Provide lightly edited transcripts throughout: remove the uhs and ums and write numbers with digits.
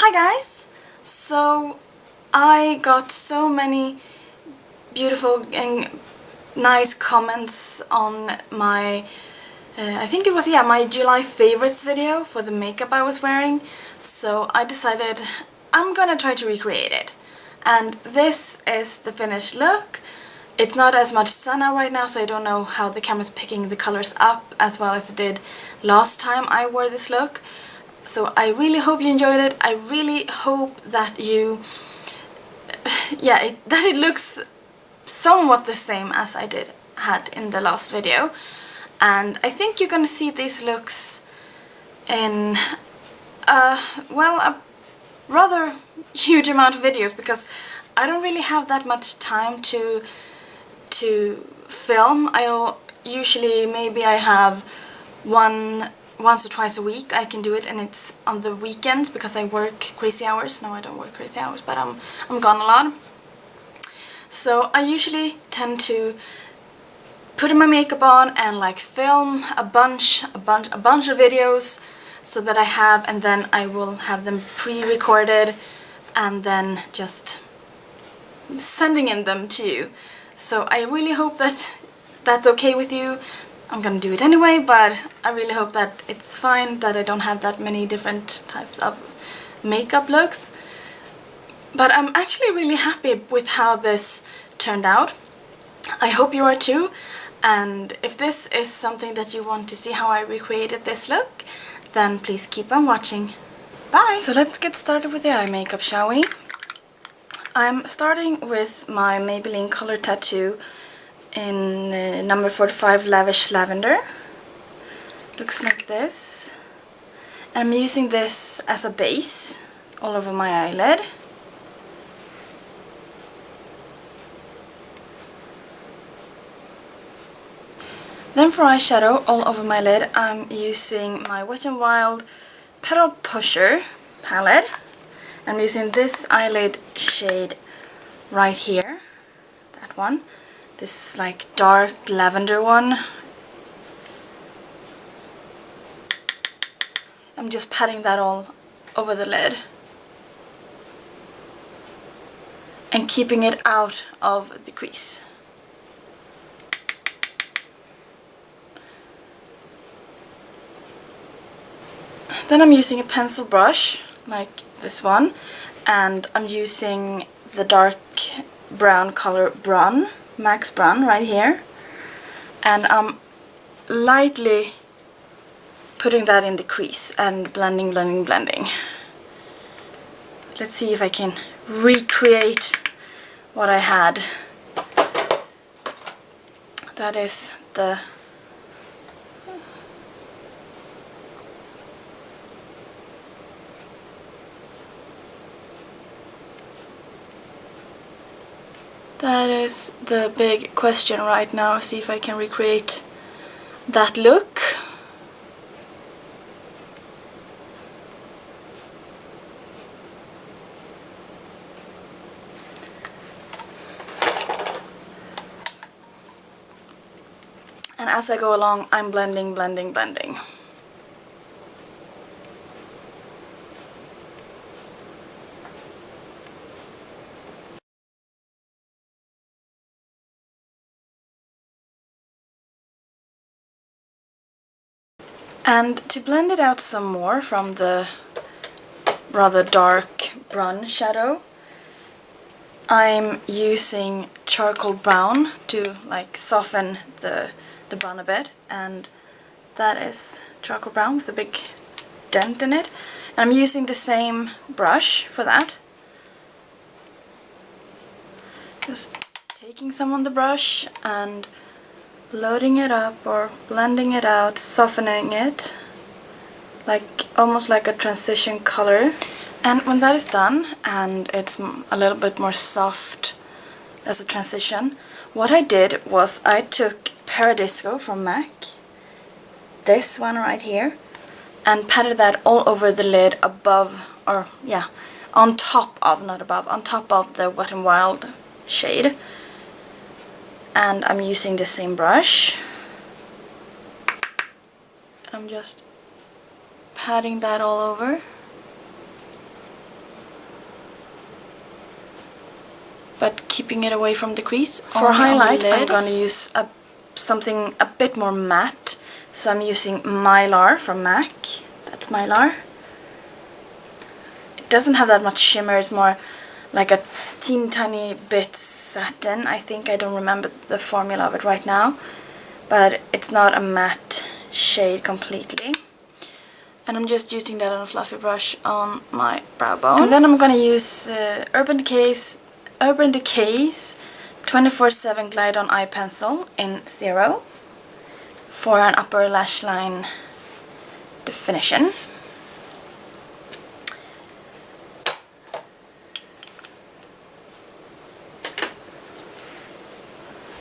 Hi guys! So I got so many beautiful and nice comments on my I think it was my July favorites video for the makeup I was wearing, so I decided I'm gonna try to recreate it. And this is the finished look. It's not as much sun out right now, so I don't know how the camera's picking the colors up as well as it did last time I wore this look. So I really hope you enjoyed it. I really hope that you, that it looks somewhat the same as I had in the last video. And I think you're gonna see these looks in a rather huge amount of videos, because I don't really have that much time to film. Usually maybe I have once or twice a week I can do it, and it's on the weekends because I work crazy hours. No, I don't work crazy hours, but I'm gone a lot. So I usually tend to put my makeup on and like film a bunch of videos so that I have, and then I will have them pre-recorded and then just sending in them to you. So I really hope that that's okay with you. I'm gonna do it anyway, but I really hope that it's fine that I don't have that many different types of makeup looks. But I'm actually really happy with how this turned out. I hope you are too. And if this is something that you want to see how I recreated this look, then please keep on watching. Bye! So let's get started with the eye makeup, shall we? I'm starting with my Maybelline Color Tattoo in number 45 Lavish Lavender. Looks like this. I'm using this as a base all over my eyelid. Then for eyeshadow all over my lid, I'm using my Wet n Wild Petal Pusher palette. I'm using this eyelid shade right here, that one. This like dark lavender one. I'm just patting that all over the lid and keeping it out of the crease. Then I'm using a pencil brush like this one, and I'm using the dark brown color Brun, Max Brun right here, and I'm lightly putting that in the crease and blending. Let's see if I can recreate what I had. That is the big question right now. See if I can recreate that look. And as I go along, I'm blending. And to blend it out some more from the rather dark Brun shadow, I'm using charcoal brown to like soften the brown a bit, and that is charcoal brown with a big dent in it. And I'm using the same brush for that. Just taking some on the brush and loading it up or blending it out, softening it, like almost like a transition color. And when that is done and it's a little bit more soft as a transition, what I did was I took Paradisco from MAC, this one right here, and patted that all over the lid above, or yeah, on top of, not above, on top of the Wet n Wild shade. And I'm using the same brush. I'm just patting that all over. but keeping it away from the crease. For highlight, I'm gonna use something a bit more matte. So I'm using Mylar from MAC. That's Mylar. It doesn't have that much shimmer, it's more like a tiny bit satin. I think, I don't remember the formula of it right now, but it's not a matte shade completely. And I'm just using that on a fluffy brush on my brow bone. And then I'm gonna use Urban Decay's 24/7 Glide On Eye Pencil in 0 for an upper lash line definition.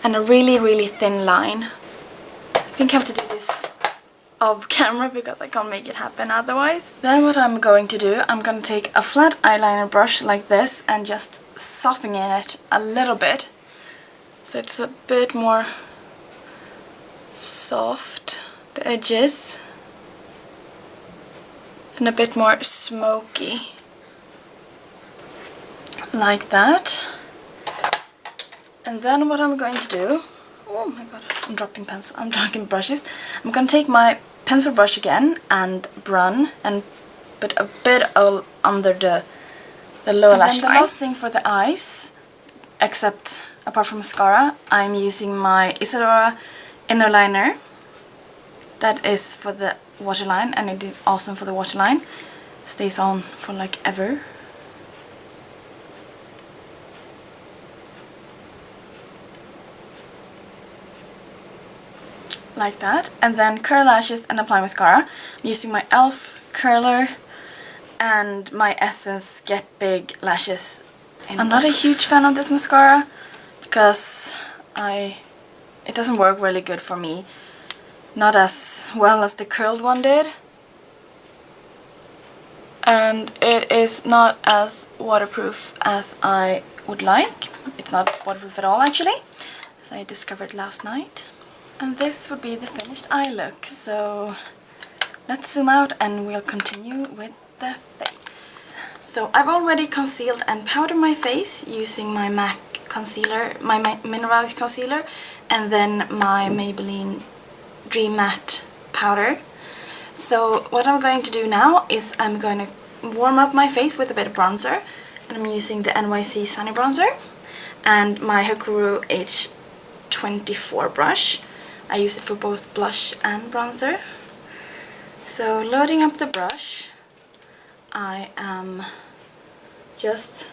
And a really thin line. I think I have to do this off camera because I can't make it happen otherwise. Then what I'm going to do, I'm going to take a flat eyeliner brush like this and just soften it a little bit. So it's a bit more soft, the edges, and a bit more smoky. Like that. And then what I'm going to do, oh my god, I'm dropping brushes. I'm going to take my pencil brush again and brun and put a bit all under the lower lash line. The last thing for the eyes, apart from mascara, I'm using my Isadora inner liner. That is for the waterline, and it is awesome for the waterline. Stays on for like ever. Like that. And then curl lashes and apply mascara. I'm using my e.l.f. curler and my Essence Get Big lashes. I'm not a huge fan of this mascara because it doesn't work really good for me. Not as well as the curled one did. And it is not as waterproof as I would like. It's not waterproof at all actually, as I discovered last night. And this would be the finished eye look. So let's zoom out and we'll continue with the face. So I've already concealed and powdered my face using my MAC concealer, my Mineralized concealer, and then my Maybelline Dream Matte powder. So what I'm going to do now is I'm going to warm up my face with a bit of bronzer, and I'm using the NYC Sunny Bronzer and my Hakuru H24 brush. I use it for both blush and bronzer. So loading up the brush, I am just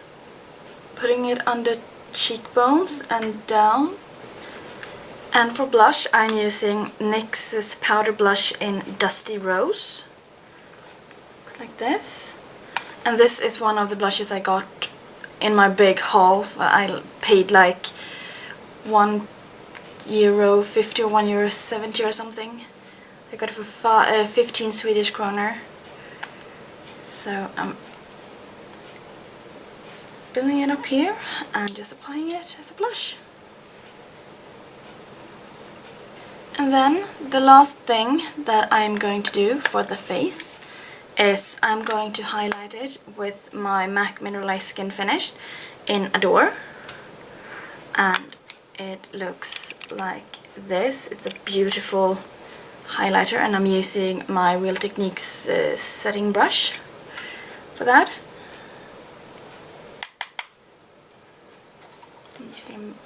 putting it under cheekbones and down. And for blush, I'm using NYX's powder blush in Dusty Rose. Looks like this. And this is one of the blushes I got in my big haul. I paid like €1.50 or €1.70 or something. I got it for 15 Swedish kroner. So I'm building it up here and just applying it as a blush. And then the last thing that I'm going to do for the face is I'm going to highlight it with my MAC Mineralized Skin Finish in Adore. And it looks like this. It's a beautiful highlighter, and I'm using my Real Techniques setting brush for that.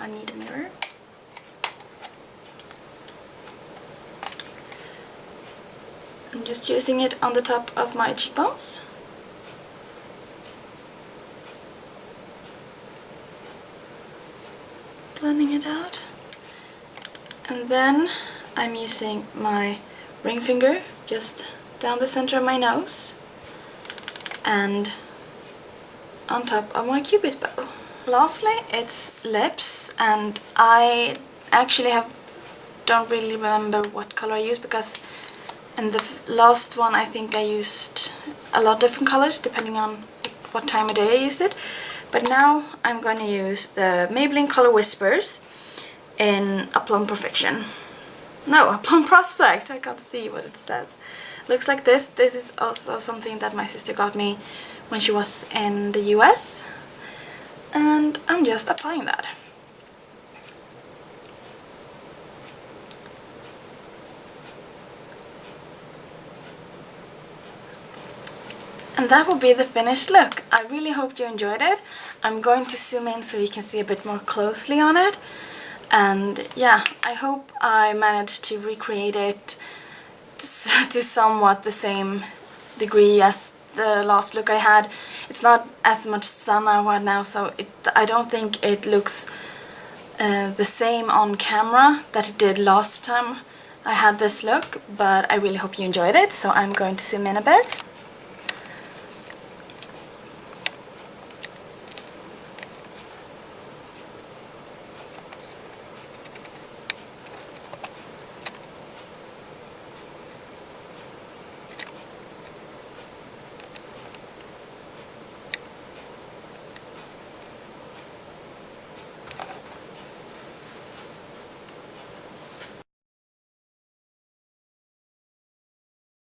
I need a mirror. I'm just using it on the top of my cheekbones. Blending it out. And then I'm using my ring finger just down the center of my nose and on top of my cupid's bow. Lastly, it's lips, and I actually don't really remember what color I used, because in the last one I think I used a lot of different colors depending on what time of day I used it. But now I'm going to use the Maybelline Color Whispers in A Plum Perfection. No, A Plum Prospect. I can't see what it says. Looks like this. This is also something that my sister got me when she was in the US. and I'm just applying that. And that will be the finished look. I really hope you enjoyed it. I'm going to zoom in so you can see a bit more closely on it. And yeah, I hope I managed to recreate it to somewhat the same degree as the last look I had. It's not as much sun I had now, so I don't think it looks the same on camera that it did last time I had this look, but I really hope you enjoyed it, so I'm going to zoom in a bit.